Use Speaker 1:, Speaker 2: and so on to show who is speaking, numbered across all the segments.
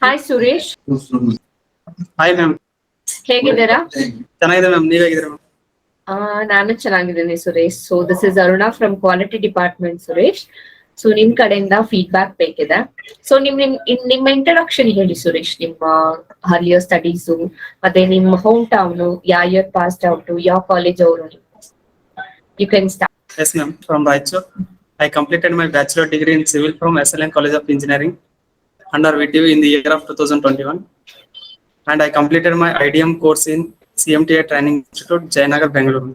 Speaker 1: Hi Suresh,
Speaker 2: hi ma'am,
Speaker 1: ಹೇಗಿದ್ದೀರಾ?
Speaker 2: ಚೆನ್ನಾಗಿದೆ ma'am. ನೀವ್ ಹೇಗಿದ್ದೀರಾ ಮ್ಯಾಮ್?
Speaker 1: ನಾನು ಚೆನ್ನಾಗಿದ್ದೀನಿ Suresh. So this is Aruna from quality department Suresh. So ನಿಮ್ ಕಡೆಯಿಂದ ಫೀಡ್ಬ್ಯಾಕ್ ಬೇಕಿದೆ. ಸೊ ನಿಮ್ಮ ಇಂಟ್ರಡಕ್ಷನ್ ಹೇಳಿ ಸುರೇಶ್. ನಿಮ್ಮ ಅರ್ಲಿಯರ್ ಸ್ಟಡೀಸ್ ಮತ್ತೆ ನಿಮ್ಮ ಹೋಮ್ ಟೌನ್, ಯಾವ ಇಯರ್ ಪಾಸ್ಡ್ ಔಟ್, ಯಾವ ಕಾಲೇಜ್ ಅವರು? You can start.
Speaker 2: Yes ma'am, from Raichur. I completed my bachelor degree in civil from SLN College of Engineering under VTU in the year of 2021, and I completed my IDM course in CMTI Training Institute, Jayanagar, Bangalore.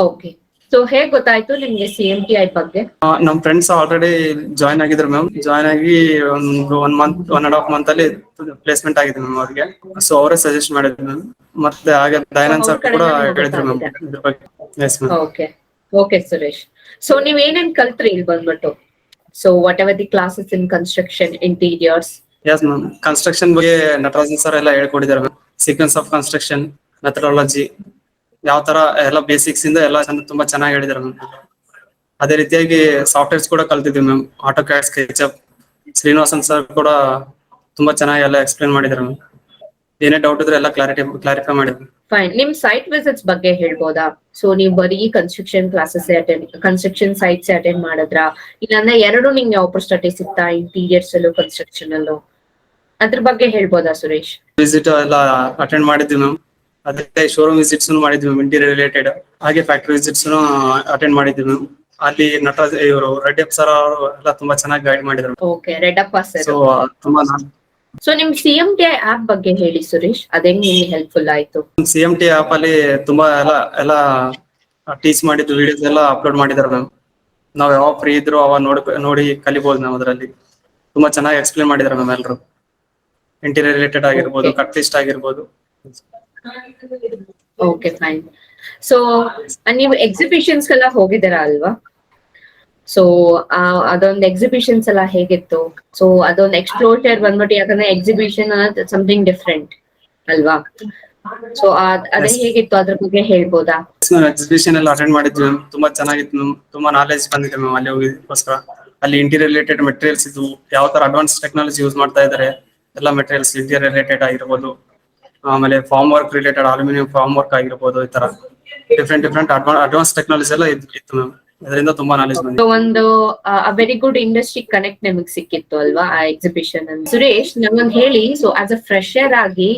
Speaker 1: Okay. So ಹೇಗ್ ಗೊತ್ತಾಯ್ತು ನಿಮ್ಗೆ CMTI ಬಗ್ಗೆ?
Speaker 2: ನಮ್ಮ friends already join ಆಗಿದ್ರು ma'am. Join ಆಗಿ ಒಂದು 1.5 month ಅಲ್ಲಿ placement ಆಗಿದೆ ಮ್ಯಾಮ್ ಅವ್ರಿಗೆ. ಸೊ ಅವರೇ ಸಜೆಸ್ಟ್ ಮಾಡಿದ್ರು ಮ್ಯಾಮ್. ಮತ್ತೆ ಹಾಗೆ ದಯಾನಂದ್ ಸರ್ ಕೂಡ ಹೇಳಿದ್ರು ಮ್ಯಾಮ್ ಇದ್ರ ಬಗ್ಗೆ. Yes ma'am.
Speaker 1: Okay okay Suresh. So ನೀವ್ ಏನೇನ್ ಕಲ್ತ್ರಿ ಇಲ್ಲಿ ಬಂದ್ಬಿಟ್ಟು? So what ever the classes in construction, interiors?
Speaker 2: Yes ma'am, construction ಬಗ್ಗೆ ನಟರಾಜನ್ ಸರ್ ಎಲ್ಲ ಹೇಳ್ಕೊಟ್ಟಿದ್ದಾರೆ ma'am. Sequence of construction, methodology, ಯಾವ ತರ ಎಲ್ಲ ಬೇಸಿಕ್ಸ್ ಇಂದ ಎಲ್ಲ ತುಂಬಾ ಚೆನ್ನಾಗಿ ಹೇಳಿದ್ದಾರೆ ಮ್ಯಾಮ್. ಅದೇ ರೀತಿಯಾಗಿ ಸಾಫ್ಟ್ವೇರ್ಸ್ ಕೂಡ ಕಲ್ತಿದ್ವಿ ಮ್ಯಾಮ್. ಆಟೋಕ್ಯಾಡ್, ಸ್ಕೆಚಪ್, ಶ್ರೀನಿವಾಸನ್ ಸರ್ ಕೂಡ ತುಂಬಾ ಚೆನ್ನಾಗಿ ಎಲ್ಲ ಎಕ್ಸ್ಪ್ಲೇನ್ ಮಾಡಿದ್ದಾರೆ ಮ್ಯಾಮ್. ಏನೇ ಡೌಟ್ ಇದ್ರೆ ಎಲ್ಲ ಕ್ಲಾರಿಫೈ ಮಾಡಿದ್ವಿ.
Speaker 1: ಫೈನ್. ನಿಮ್ ಸೈಟ್ ವಿಸಿಟ್ಸ್ ಬಗ್ಗೆ ಹೇಳ್ಬೋದಾ? ಸೊ ನೀವು ಬರೀ construction classes construction sites attend ಮಾಡಿದ್ರ, ಇಲ್ಲಾಂದ್ರೆ ಎರಡು ನಿಮ್ಗೆ ಆಪರ್ಚುನಿಟಿ ಸಿಗ್ತಾ ಇಂಟೀರಿಯರ್ಸ್ ಅಲ್ಲೂ ಕನ್ಸ್ಟ್ರಕ್ಷನ್ ಅಲ್ಲೂ? ಅದ್ರ ಬಗ್ಗೆ ಹೇಳ್ಬೋದಾ ಸುರೇಶ್?
Speaker 2: ವಿಸಿಟ್ ಎಲ್ಲ ಅಟೆಂಡ್ ಮಾಡಿದ್ವಿ ಮ್ಯಾಮ್. ಅದೇ ಶೋರೂಮ್ ವಿಸಿಟ್ಸ್ ಮಾಡಿದ್ವಿ ಮ್ಯಾಮ್, ಇಂಟೀರಿಯರ್ ರಿಲೇಟೆಡ್. ಹಾಗೆ ಫ್ಯಾಕ್ಟರಿ ವಿಸಿಟ್ಸ್ ಅಟೆಂಡ್ ಮಾಡಿದ್ವಿ ಮ್ಯಾಮ್. ಅಲ್ಲಿ ನಟರಾಜ್ ಇವರು ರೆಡ್ಡಿ ಸರ್ ಅವರು ಎಲ್ಲ ತುಂಬಾ ಚೆನ್ನಾಗಿ ಗೈಡ್ ಮಾಡಿದ್ರು.
Speaker 1: Okay, Reddappa sir.
Speaker 2: ಸೊ ತುಂಬಾ
Speaker 1: ಸೊ ನಿಮ್ CMTI ಆಪ್ ಬಗ್ಗೆ ಹೇಳಿ ಸುರೇಶ್, ಅದೇ ನಿಮ್ಗೆ ಹೆಲ್ಪ್ಫುಲ್ ಆಯ್ತು?
Speaker 2: CMTI ಆಪ್ ಅಲ್ಲಿ ತುಂಬಾ ಎಲ್ಲ ಟೀಚ್ ಮಾಡಿದ್ದು ವಿಡಿಯೋಸ್ ಎಲ್ಲ ಅಪ್ಲೋಡ್ ಮಾಡಿದಾರೆ ಮ್ಯಾಮ್. ನಾವ್ ಯಾವಾಗ ಫ್ರೀ ಇದ್ರು ಅವಾಗ ನೋಡಿ ಕಲಿಬಹುದು ಮ್ಯಾಮ್. ಅದರಲ್ಲಿ ತುಂಬಾ ಚೆನ್ನಾಗಿ ಎಕ್ಸ್ಪ್ಲೇನ್ ಮಾಡಿದಾರೆ ಮ್ಯಾಮ್ ಎಲ್ರು. ಇಂಟೀರಿಯರ್ ರಿಲೇಟೆಡ್ ಆಗಿರ್ಬೋದು, ಕಟ್ ಲಿಸ್ಟ್ ಆಗಿರ್ಬೋದು.
Speaker 1: Okay fine. ಸೊ ನೀವು ಎಕ್ಸಿಬಿಷನ್ಸ್ ಎಲ್ಲ ಹೋಗಿದ್ದೀರಾ ಅಲ್ವಾ? ಸೊ ಅದೊಂದು ಎಕ್ಸಿಬಿಷನ್ಸ್ ಎಲ್ಲ ಹೇಗಿತ್ತು? ಸೊ ಅದೊಂದು ಎಕ್ಸ್ಪ್ಲೋಜರ್ ಬಂದ್ಬಿಟ್ಟು, ಯಾಕಂದ್ರೆ ಎಕ್ಸಿಬಿಷನ್ ಸಮಥಿಂಗ್ ಡಿಫ್ರೆಂಟ್ ಅಲ್ವಾ? ಸೊ ಅದೇ ಹೇಗಿತ್ತು, ಅದ್ರ ಬಗ್ಗೆ ಹೇಳ್ಬೋದಾ?
Speaker 2: ಎಕ್ಸಿಬಿಷನ್ ಎಲ್ಲ ಅಟೆಂಡ್ ಮಾಡಿದ್ವಿ ಮ್ಯಾಮ್. ತುಂಬಾ ಚೆನ್ನಾಗಿತ್ತು ಮ್ಯಾಮ್. ತುಂಬಾ ನಾಲೆಜ್ ಬಂದಿದೆ ಮ್ಯಾಮ್ ಅಲ್ಲಿ ಹೋಗಿದಕ್ಕೋಸ್ಕರ. ಅಲ್ಲಿ ಇಂಟೀರಿಯರ್ ರಿಲೇಟೆಡ್ ಮೆಟೀರಿಯಲ್ಸ್ ಇದ್ವು, ಯಾವ ತರ ಅಡ್ವಾನ್ಸ್ ಟೆಕ್ನಾಲಜಿ ಯೂಸ್ ಮಾಡ್ತಾ ಇದಾರೆ ಎಲ್ಲ ಮೆಟೀರಿಯಲ್ಸ್, ಇಂಟೀರಿಯರ್ ರಿಲೇಟೆಡ್ ಆಗಿರ್ಬೋದು. ಆಮೇಲೆ form work related, aluminium form work ಆಗಿರ್ಬೋದು. ಈ ತರ ಡಿಫ್ರೆಂಟ್ ಅಡ್ವಾನ್ಸ್ ಟೆಕ್ನಾಲಜಿ ಎಲ್ಲ ಇತ್ತು ಮ್ಯಾಮ್. ಅದರಿಂದ ತುಂಬಾ ನಾಲೆಜ್ ಬಂದಿದೆ.
Speaker 1: ಒಂದು ವೆರಿ ಗುಡ್ ಇಂಡಸ್ಟ್ರಿ ಕನೆಕ್ಟ್ ನಿಮಗೆ ಸಿಕ್ಕಿತ್ತು ಅಲ್ವಾ ಆ ಎಕ್ಸಿಬಿಷನ್ ಅಲ್ಲಿ? ಸುರೇಶ್, ನಮ್ಮೊಂದು ಹೇಳಿ. ಸೊ ಆಸ್ ಅ ಫ್ರೆಶರ್ ಆಗಿ,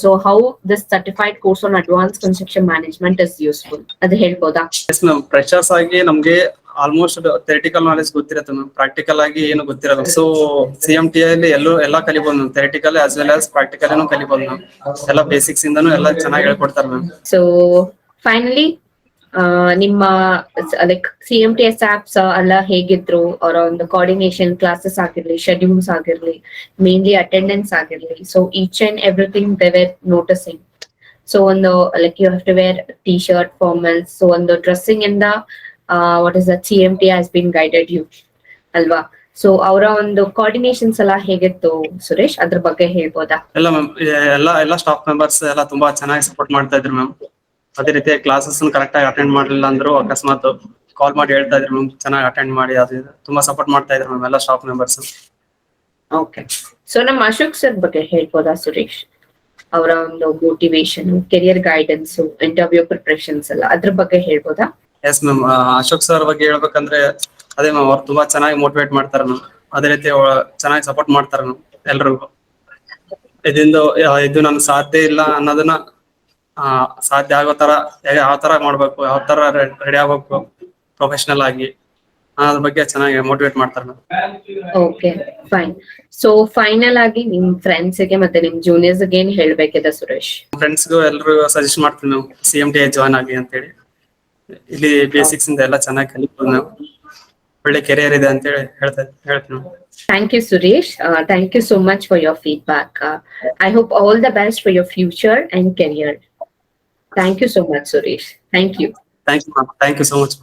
Speaker 1: so how this certified course on advance construction management is useful, ಅದು ಹೇಳ್ಬೋದಾ?
Speaker 2: ಎಸ್ ಮ್ಯಾಮ್, ಫ್ರೆಶರ್ಸ್ ಆಗಿ ನಮ್ಗೆ ಆಲ್ಮೋಸ್ಟ್ ಥಿಯರಿಟಿಕಲ್ ನಾಲೆಜ್ ಗೊತ್ತಿರುತ್ತೆ ಮ್ಯಾಮ್. ಪ್ರಾಕ್ಟಿಕಲ್ ಆಗಿ ಏನು ಗೊತ್ತಿರಲ್ಲ. ಸೊ CMTI ಅಲ್ಲಿ ಎಲ್ಲಾ ಕಲಿಬಹುದು ma'am. Theoretical as well as practical ಕಲಿಬಹುದು ಮ್ಯಾಮ್. ಎಲ್ಲ ಬೇಸಿಕ್ಸ್ ಇಂದನೂ ಎಲ್ಲ ಚೆನ್ನಾಗಿ ಹೇಳ್ಕೊಡ್ತಾರೆ ಮ್ಯಾಮ್.
Speaker 1: ಸೊ ಫೈನಲಿ ನಿಮ್ಮ ಲೈಕ್ CMTS ಆಪ್ಸ್ ಎಲ್ಲ ಹೇಗಿದ್ರು? ಅವರ ಒಂದು ಕೋಆರ್ಡಿನೇಷನ್, ಕ್ಲಾಸಸ್ ಆಗಿರ್ಲಿ, ಶೆಡ್ಯೂಲ್ಸ್ ಆಗಿರ್ಲಿ, ಮೇನ್ಲಿ ಅಟೆಂಡೆನ್ಸ್ ಆಗಿರ್ಲಿ, so each and everything they were noticing. So ಒಂದು like you have to wear T-shirt, formals. So ಒಂದು ಡ್ರೆಸ್ಸಿಂಗ್ ಇಂದ what is that CMTI has been guided you ಅಲ್ವಾ? ಸೊ ಅವರ ಒಂದು ಕೋಆರ್ಡಿನೇಷನ್ಸ್ ಎಲ್ಲ ಹೇಗಿತ್ತು ಸುರೇಶ್? ಅದ್ರ ಬಗ್ಗೆ ಹೇಳ್ಬೋದಾ?
Speaker 2: ಎಲ್ಲ ಮ್ಯಾಮ್, ಎಲ್ಲ ಸ್ಟಾಫ್ ಮೆಂಬರ್ಸ್ ಎಲ್ಲ ತುಂಬಾ ಚೆನ್ನಾಗಿ ಸಪೋರ್ಟ್ ಮಾಡ್ತಾ ಇದ್ರು ಮ್ಯಾಮ್. ಅದೇ ರೀತಿ ಕ್ಲಾಸಸ್ ಕರೆಕ್ಟ್ ಆಗಿ ಅಟೆಂಡ್ ಮಾಡಲಿಲ್ಲ ಅಂದ್ರು ಅಕಸ್ಮಾತ್ ಕಾಲ್ ಮಾಡಿ ಹೇಳ್ತಾ ಇದ್ರು ಮ್ಯಾಮ್, ಚೆನ್ನಾಗಿ ಅಟೆಂಡ್ ಮಾಡಿ. ಅದು ತುಂಬಾ ಸಪೋರ್ಟ್ ಮಾಡ್ತಾ ಇದ್ರು ಮ್ಯಾಮ್ ಎಲ್ಲ ಸ್ಟಾಫ್ ಮೆಂಬರ್ಸ್.
Speaker 1: ಓಕೆ. ಸೊ ನಮ್ಮ ಅಶೋಕ್ ಸರ್ ಬಗ್ಗೆ ಹೇಳ್ಬೋದಾ ಸುರೇಶ್? ಅವರ ಒಂದು motivation, career guidance, interview preparations ಎಲ್ಲ ಅದ್ರ ಬಗ್ಗೆ ಹೇಳ್ಬೋದಾ?
Speaker 2: ಎಸ್ ಮ್ಯಾಮ್, ಅಶೋಕ್ ಸರ್ ಬಗ್ಗೆ ಹೇಳ್ಬೇಕಂದ್ರೆ ಅದೇ ಮ್ಯಾಮ್, ಅವ್ರು ತುಂಬಾ ಚೆನ್ನಾಗಿ ಮೋಟಿವೇಟ್ ಮಾಡ್ತಾರೆ ಮ್ಯಾಮ್. ಅದೇ ರೀತಿ ಚೆನ್ನಾಗಿ ಸಪೋರ್ಟ್ ಮಾಡ್ತಾರೆ ಮ್ಯಾಮ್ ಎಲ್ರಿಗೂ. ಇದು ನನ್ ಸಾಧ್ಯ ಇಲ್ಲ ಅನ್ನೋದನ್ನ ಸಾಧ್ಯ ಆಗೋ ತರ ಯಾವ ತರ ಮಾಡ್ಬೇಕು, ಯಾವ ತರ ರೆಡಿ ಆಗ್ಬೇಕು ಪ್ರೊಫೆಷನಲ್ ಆಗಿ, ಅದ್ರ ಬಗ್ಗೆ ಚೆನ್ನಾಗಿ ಮೋಟಿವೇಟ್ ಮಾಡ್ತಾರೆ ma'am.
Speaker 1: Okay fine. So final ಆಗಿ ನಿಮ್ ಫ್ರೆಂಡ್ಸ್ ಗೆ ಮತ್ತೆ ನಿಮ್ ಜೂನಿಯರ್ಸ್ ಗೆ ಏನ್ ಹೇಳ್ಬೇಕಿದೆ ಸುರೇಶ್?
Speaker 2: ಫ್ರೆಂಡ್ಸ್ಗೂ ಎಲ್ರಿಗೂ ಸಜೆಸ್ಟ್ ಮಾಡ್ತೀನಿ ನಾವು CMTI ಜಾಯ್ನ್ ಆಗಿ ಅಂತ ಹೇಳಿ. ಇಲ್ಲಿ ಬೇಸಿಕ್ಸ್ ಇಂದ ಎಲ್ಲ ಚೆನ್ನಾಗಿ ಕಲಿಬಹುದು ನಾವು. ಒಳ್ಳೆ ಕೆರಿಯರ್ ಇದೆ ಅಂತ ಹೇಳಿ ಹೇಳ್ತೀನಿ.
Speaker 1: Thank you, Suresh. Thank you so much for your feedback. I hope all the best for your future and career. Thank you so much, Suresh. Thank you.
Speaker 2: Thank you, ma'am. Thank you so much.